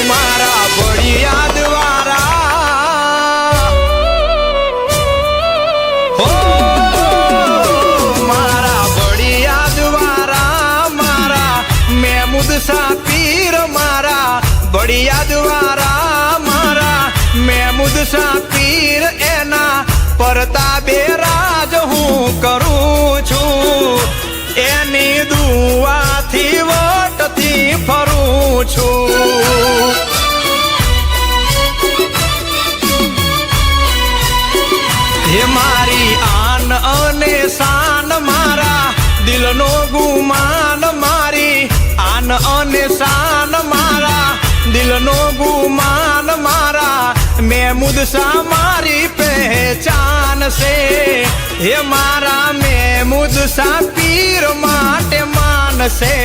મારા બળિયા દ્વારા હો મારા બળિયા દ્વારા મારા મહેમૂદ શાહ પીર મારા બળિયા દ્વારા મારા મહેમૂદ શાહ પીર એના પરતાબે રાજ હું કરું છું એની દુઆથી વટથી ફરું છું હે મારી આન અને શાન મારા દિલનો ગુમાન મારી આન અને શાન મારા દિલનો ગુમાન મારા મહેમૂદ શાહ મારી પહેચાન છે હે મારા મહેમૂદ શાહ પીર માટે માન છે।